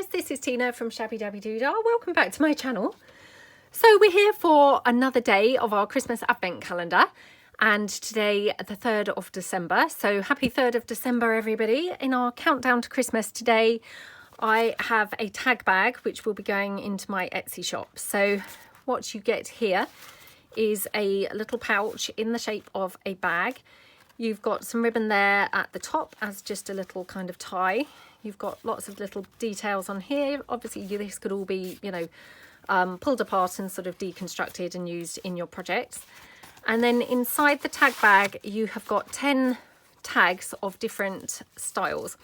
guys, this is Tina from Shabbydabbydoodah. Welcome back to my channel. So we're here for another day of our Christmas Advent calendar, and today the 3rd of December. So happy 3rd of December everybody. In our countdown to Christmas today, I have a tag bag which will be going into my Etsy shop. So what you get here is a little pouch in the shape of a bag. You've got some ribbon there at the top as just a little kind of tie. You've got lots of little details on here. Obviously this could all be, you know, pulled apart and sort of deconstructed and used in your projects. And then inside the tag bag, you have got 10 tags of different styles.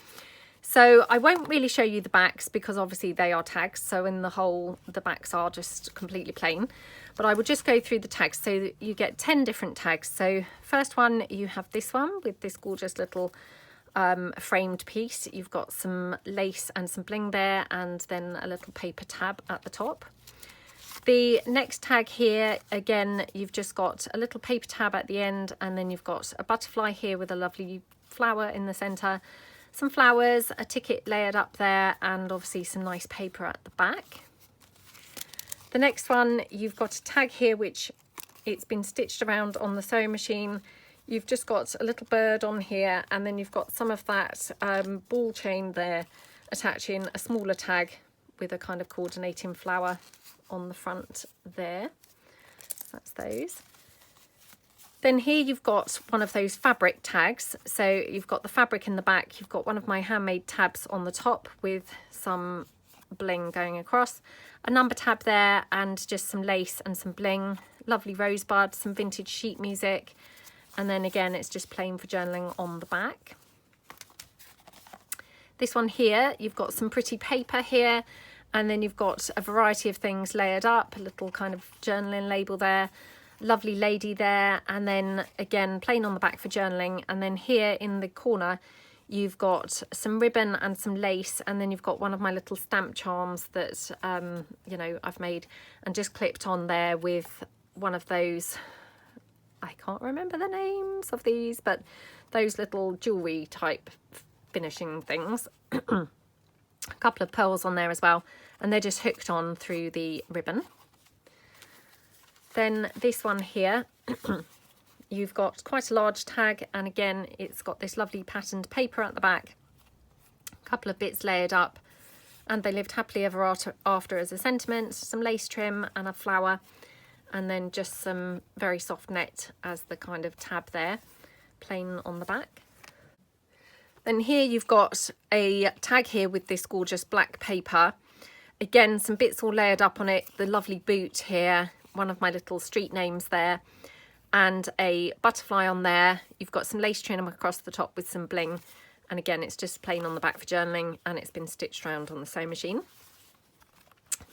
So I won't really show you the backs because obviously they are tags. So in the whole, the backs are just completely plain. But I will just go through the tags. So you get 10 different tags. So first one, you have this one with this gorgeous little framed piece. You've got some lace and some bling there, and then a little paper tab at the top. The next tag here, again, you've just got a little paper tab at the end, and then you've got a butterfly here with a lovely flower in the center, some flowers, a ticket layered up there, and obviously some nice paper at the back. The next one, you've got a tag here which it's been stitched around on the sewing machine. You've just got a little bird on here, and then you've got some of that ball chain there attaching a smaller tag with a kind of coordinating flower on the front there. So that's those. Then here you've got one of those fabric tags. So you've got the fabric in the back. You've got one of my handmade tabs on the top with some bling going across, a number tab there, and just some lace and some bling, lovely rosebud, some vintage sheet music. And then again, it's just plain for journaling on the back. This one here, you've got some pretty paper here, and then you've got a variety of things layered up, a little kind of journaling label there, lovely lady there, and then again, plain on the back for journaling. And then here in the corner, you've got some ribbon and some lace, and then you've got one of my little stamp charms that, you know, I've made and just clipped on there with one of those, I can't remember the names of these, but those little jewelry type finishing things. A couple of pearls on there as well, and they're just hooked on through the ribbon. Then this one here, you've got quite a large tag, and again it's got this lovely patterned paper at the back, a couple of bits layered up, and they lived happily ever after as a sentiment, some lace trim and a flower, and then just some very soft net as the kind of tab there, plain on the back. Then here you've got a tag here with this gorgeous black paper. Again, some bits all layered up on it, the lovely boot here, one of my little street names there, and a butterfly on there. You've got some lace trim across the top with some bling, and again it's just plain on the back for journaling, and it's been stitched around on the sewing machine.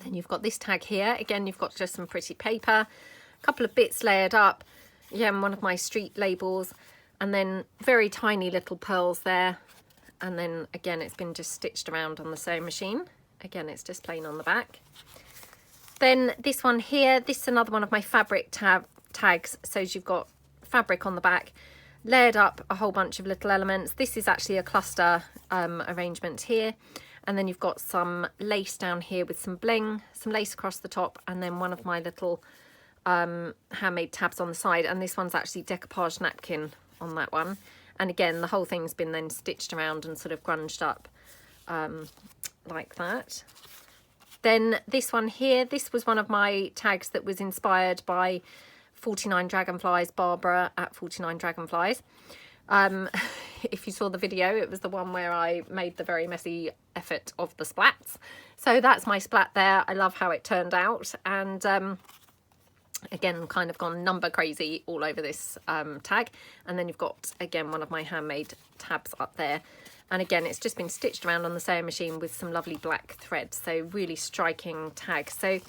Then you've got this tag here. Again, you've got just some pretty paper, a couple of bits layered up, again one of my street labels, and then very tiny little pearls there, and then again it's been just stitched around on the sewing machine. Again, it's just plain on the back. Then this one here, this is another one of my fabric tags. So you've got fabric on the back, layered up a whole bunch of little elements. This is actually a cluster arrangement here. And then you've got some lace down here with some bling, some lace across the top, and then one of my little handmade tabs on the side. And this one's actually decoupage napkin on that one. And again, the whole thing's been then stitched around and sort of grunged up like that. Then this one here, this was one of my tags that was inspired by 49 Dragonflies, Barbara at 49 Dragonflies. If you saw the video, it was the one where I made the very messy effort of the splats. So that's my splat there. I love how it turned out. And again, kind of gone number crazy all over this tag. And then you've got, again, one of my handmade tabs up there. And again, it's just been stitched around on the sewing machine with some lovely black thread. So really striking tags. So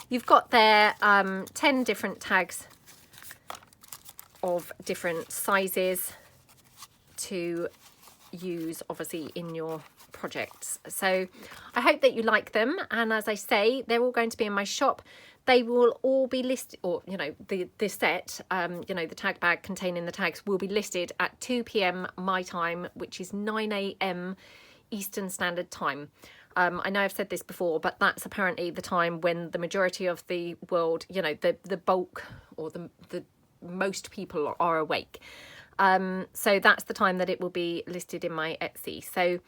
you've got there 10 different tags of different sizes to use obviously in your projects. So I hope that you like them, and as I say, they're all going to be in my shop. They will all be listed, or you know, the set, you know, the tag bag containing the tags will be listed at 2 p.m. my time, which is 9 a.m. Eastern Standard Time. I know I've said this before, but that's apparently the time when the majority of the world, you know, the bulk or the most people are awake. So that's the time that it will be listed in my Etsy. So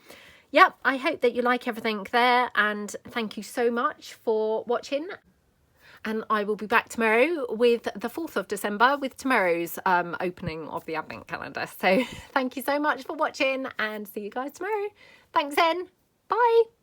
yeah, I hope that you like everything there, and thank you so much for watching. And I will be back tomorrow with the 4th of December with tomorrow's opening of the Advent calendar. So thank you so much for watching, and see you guys tomorrow. Thanks then. Bye.